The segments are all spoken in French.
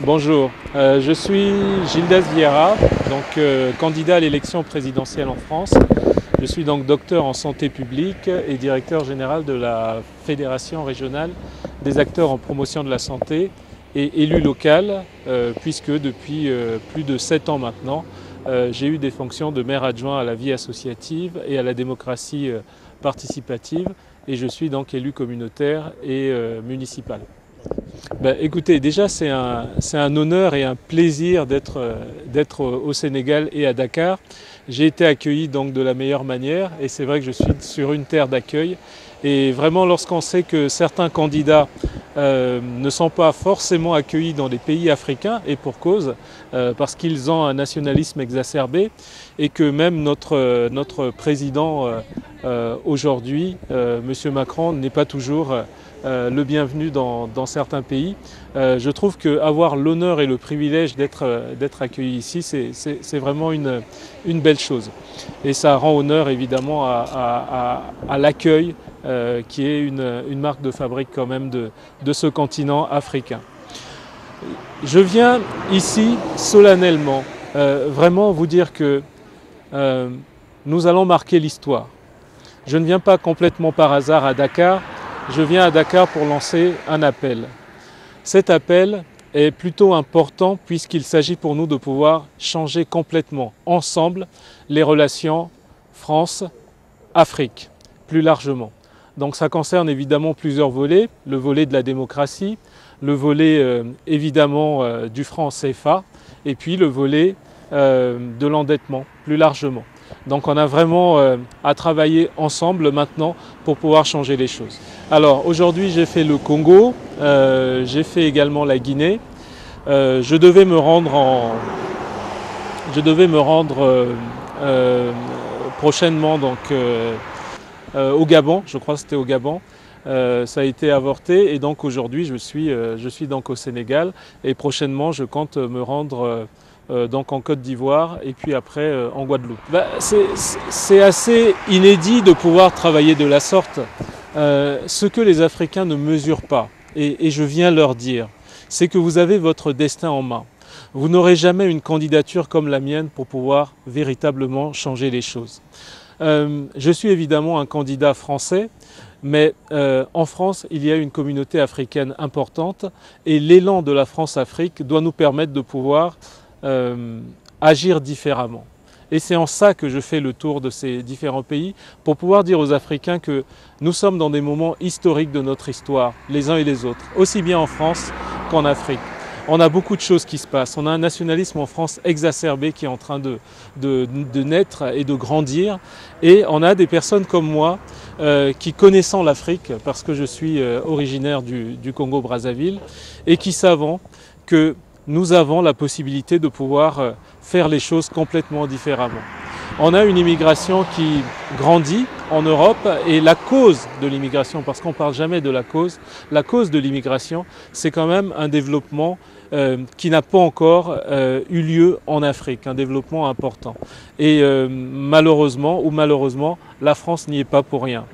Bonjour, je suis Gildas Vieira, candidat à l'élection présidentielle en France. Je suis donc docteur en santé publique et directeur général de la Fédération régionale des acteurs en promotion de la santé et élu local, puisque depuis plus de 7 ans maintenant, j'ai eu des fonctions de maire adjoint à la vie associative et à la démocratie participative, et je suis donc élu communautaire et municipal. Écoutez, déjà c'est un honneur et un plaisir d'être au Sénégal et à Dakar. J'ai été accueilli donc de la meilleure manière, et c'est vrai que je suis sur une terre d'accueil. Et vraiment, lorsqu'on sait que certains candidats ne sont pas forcément accueillis dans des pays africains, et pour cause, parce qu'ils ont un nationalisme exacerbé, et que même notre président aujourd'hui, M. Macron, n'est pas toujours le bienvenu dans certains pays. Je trouve qu'avoir l'honneur et le privilège d'être accueilli ici, c'est vraiment une belle chose. Et ça rend honneur évidemment à l'accueil qui est une marque de fabrique quand même de ce continent africain. Je viens ici solennellement vraiment vous dire que nous allons marquer l'histoire. Je ne viens pas complètement par hasard à Dakar. Je viens à Dakar pour lancer un appel. Cet appel est plutôt important puisqu'il s'agit pour nous de pouvoir changer complètement ensemble les relations France-Afrique, plus largement. Donc ça concerne évidemment plusieurs volets, le volet de la démocratie, le volet évidemment du franc CFA, et puis le volet de l'endettement, plus largement. Donc on a vraiment à travailler ensemble maintenant pour pouvoir changer les choses. Alors aujourd'hui j'ai fait le Congo, j'ai fait également la Guinée. Je devais me rendre prochainement donc, au Gabon, je crois que c'était au Gabon. Ça a été avorté, et donc aujourd'hui je suis donc au Sénégal, et prochainement je compte me rendre donc en Côte d'Ivoire et puis après en Guadeloupe. C'est assez inédit de pouvoir travailler de la sorte. Ce que les Africains ne mesurent pas, et je viens leur dire, c'est que vous avez votre destin en main. Vous n'aurez jamais une candidature comme la mienne pour pouvoir véritablement changer les choses. Je suis évidemment un candidat français, mais en France, il y a une communauté africaine importante, et l'élan de la France-Afrique doit nous permettre de pouvoir agir différemment. Et c'est en ça que je fais le tour de ces différents pays, pour pouvoir dire aux Africains que nous sommes dans des moments historiques de notre histoire, les uns et les autres, aussi bien en France qu'en Afrique. On a beaucoup de choses qui se passent. On a un nationalisme en France exacerbé qui est en train de naître et de grandir. Et on a des personnes comme moi qui, connaissant l'Afrique, parce que je suis originaire du Congo-Brazzaville, et qui savent que nous avons la possibilité de pouvoir faire les choses complètement différemment. On a une immigration qui grandit en Europe, et la cause de l'immigration, parce qu'on ne parle jamais de la cause de l'immigration, c'est quand même un développement qui n'a pas encore eu lieu en Afrique, un développement important. Et malheureusement, la France n'y est pas pour rien.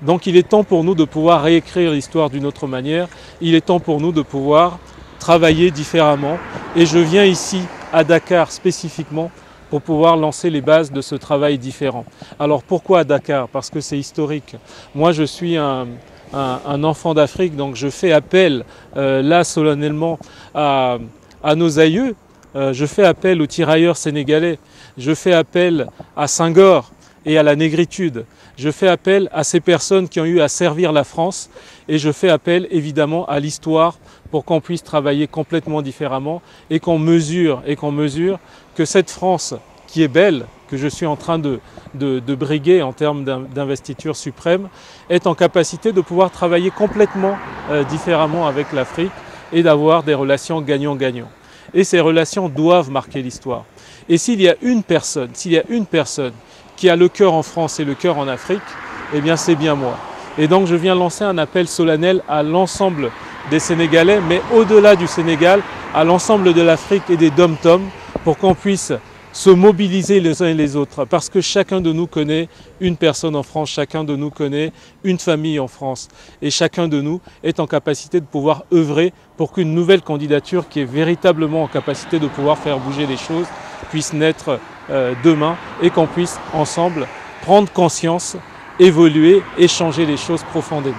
Donc il est temps pour nous de pouvoir réécrire l'histoire d'une autre manière, il est temps pour nous de pouvoir travailler différemment, et je viens ici à Dakar spécifiquement pour pouvoir lancer les bases de ce travail différent. Alors pourquoi à Dakar? Parce que c'est historique. Moi je suis un enfant d'Afrique, donc je fais appel là solennellement à nos aïeux, je fais appel aux tirailleurs sénégalais, je fais appel à Senghor et à la négritude. Je fais appel à ces personnes qui ont eu à servir la France, et je fais appel évidemment à l'histoire pour qu'on puisse travailler complètement différemment, et qu'on mesure que cette France qui est belle, que je suis en train de briguer en termes d'investiture suprême, est en capacité de pouvoir travailler complètement différemment avec l'Afrique, et d'avoir des relations gagnant-gagnant. Et ces relations doivent marquer l'histoire. Et s'il y a une personne qui a le cœur en France et le cœur en Afrique, eh bien c'est bien moi. Et donc je viens lancer un appel solennel à l'ensemble des Sénégalais, mais au-delà du Sénégal, à l'ensemble de l'Afrique et des dom-toms, pour qu'on puisse se mobiliser les uns et les autres, parce que chacun de nous connaît une personne en France, chacun de nous connaît une famille en France, et chacun de nous est en capacité de pouvoir œuvrer pour qu'une nouvelle candidature qui est véritablement en capacité de pouvoir faire bouger les choses puisse naître demain, et qu'on puisse ensemble prendre conscience, évoluer et changer les choses profondément.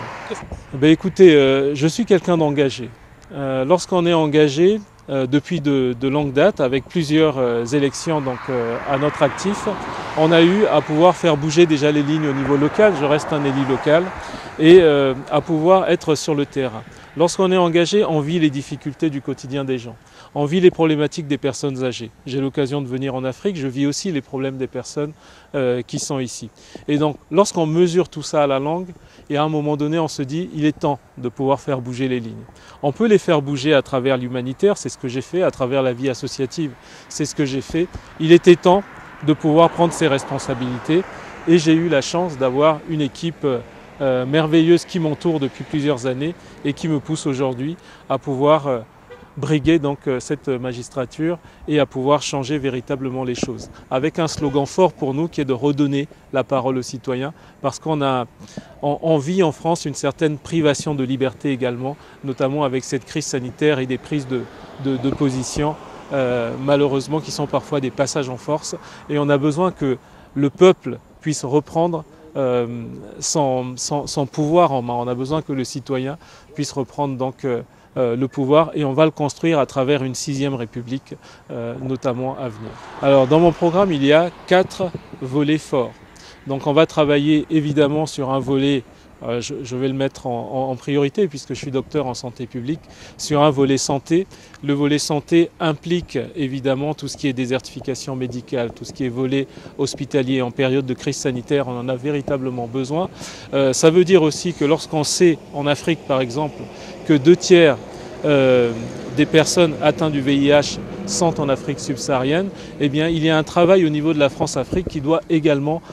Écoutez, je suis quelqu'un d'engagé. Lorsqu'on est engagé, depuis de longue date, avec plusieurs élections à notre actif, on a eu à pouvoir faire bouger déjà les lignes au niveau local, je reste un élu local, et à pouvoir être sur le terrain. Lorsqu'on est engagé, on vit les difficultés du quotidien des gens, on vit les problématiques des personnes âgées. J'ai l'occasion de venir en Afrique, je vis aussi les problèmes des personnes qui sont ici. Et donc, lorsqu'on mesure tout ça à la langue, et à un moment donné, on se dit, il est temps de pouvoir faire bouger les lignes. On peut les faire bouger à travers l'humanitaire, c'est ce que j'ai fait, à travers la vie associative, c'est ce que j'ai fait. Il était temps de pouvoir prendre ses responsabilités, et j'ai eu la chance d'avoir une équipe merveilleuse qui m'entoure depuis plusieurs années et qui me pousse aujourd'hui à pouvoir briguer cette magistrature et à pouvoir changer véritablement les choses. Avec un slogan fort pour nous qui est de redonner la parole aux citoyens, parce qu'on vit en France une certaine privation de liberté également, notamment avec cette crise sanitaire et des prises de position malheureusement qui sont parfois des passages en force, et on a besoin que le peuple puisse reprendre son pouvoir en main. On a besoin que le citoyen puisse reprendre le pouvoir, et on va le construire à travers une 6e République notamment à venir. Alors dans mon programme, il y a 4 volets forts. Donc on va travailler évidemment sur un volet, je vais le mettre en priorité puisque je suis docteur en santé publique, sur un volet santé. Le volet santé implique évidemment tout ce qui est désertification médicale, tout ce qui est volet hospitalier. En période de crise sanitaire, on en a véritablement besoin. Ça veut dire aussi que lorsqu'on sait en Afrique par exemple que 2/3 des personnes atteintes du VIH sont en Afrique subsaharienne, eh bien, il y a un travail au niveau de la France-Afrique qui doit également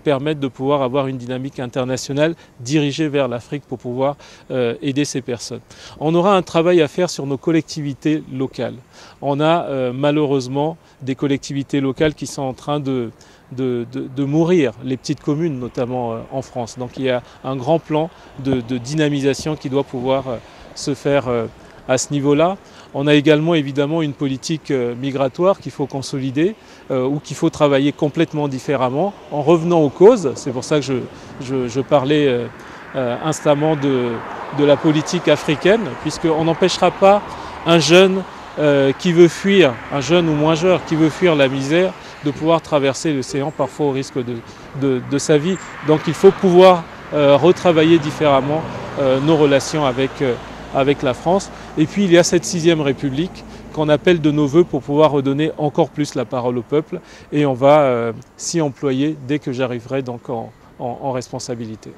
permettre de pouvoir avoir une dynamique internationale dirigée vers l'Afrique pour pouvoir aider ces personnes. On aura un travail à faire sur nos collectivités locales. On a malheureusement des collectivités locales qui sont en train de mourir, les petites communes notamment en France. Donc il y a un grand plan de dynamisation qui doit pouvoir se faire à ce niveau-là. On a également évidemment une politique migratoire qu'il faut consolider ou qu'il faut travailler complètement différemment en revenant aux causes. C'est pour ça que je parlais instamment de la politique africaine, puisqu'on n'empêchera pas un jeune qui veut fuir, un jeune ou moins jeune qui veut fuir la misère, de pouvoir traverser l'océan parfois au risque de sa vie. Donc il faut pouvoir retravailler différemment nos relations avec la France. Et puis il y a cette 6e République qu'on appelle de nos voeux pour pouvoir redonner encore plus la parole au peuple, et on va s'y employer dès que j'arriverai donc en responsabilité.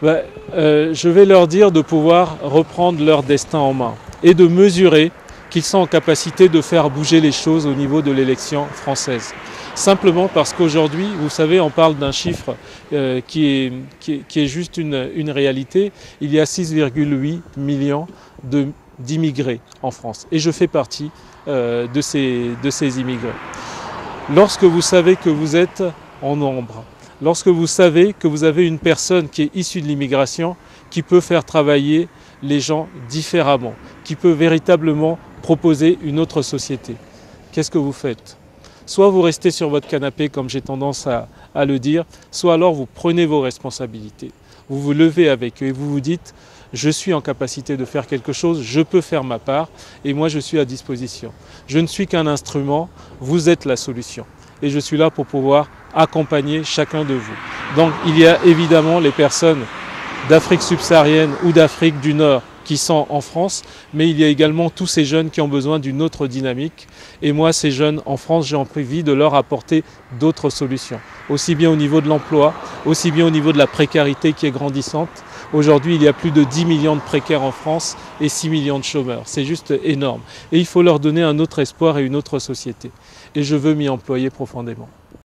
Je vais leur dire de pouvoir reprendre leur destin en main et de mesurer qu'ils sont en capacité de faire bouger les choses au niveau de l'élection française. Simplement parce qu'aujourd'hui, vous savez, on parle d'un chiffre qui est juste une réalité. Il y a 6,8 millions d'immigrés en France. Et je fais partie de ces immigrés. Lorsque vous savez que vous êtes en nombre, lorsque vous savez que vous avez une personne qui est issue de l'immigration, qui peut faire travailler les gens différemment, qui peut véritablement proposer une autre société, qu'est-ce que vous faites ? Soit vous restez sur votre canapé, comme j'ai tendance à le dire, soit alors vous prenez vos responsabilités. Vous vous levez avec eux et vous vous dites « je suis en capacité de faire quelque chose, je peux faire ma part et moi je suis à disposition. Je ne suis qu'un instrument, vous êtes la solution. Et je suis là pour pouvoir accompagner chacun de vous. » Donc il y a évidemment les personnes d'Afrique subsaharienne ou d'Afrique du Nord qui sont en France, mais il y a également tous ces jeunes qui ont besoin d'une autre dynamique. Et moi, ces jeunes en France, j'ai envie de leur apporter d'autres solutions, aussi bien au niveau de l'emploi, aussi bien au niveau de la précarité qui est grandissante. Aujourd'hui, il y a plus de 10 millions de précaires en France et 6 millions de chômeurs. C'est juste énorme. Et il faut leur donner un autre espoir et une autre société. Et je veux m'y employer profondément.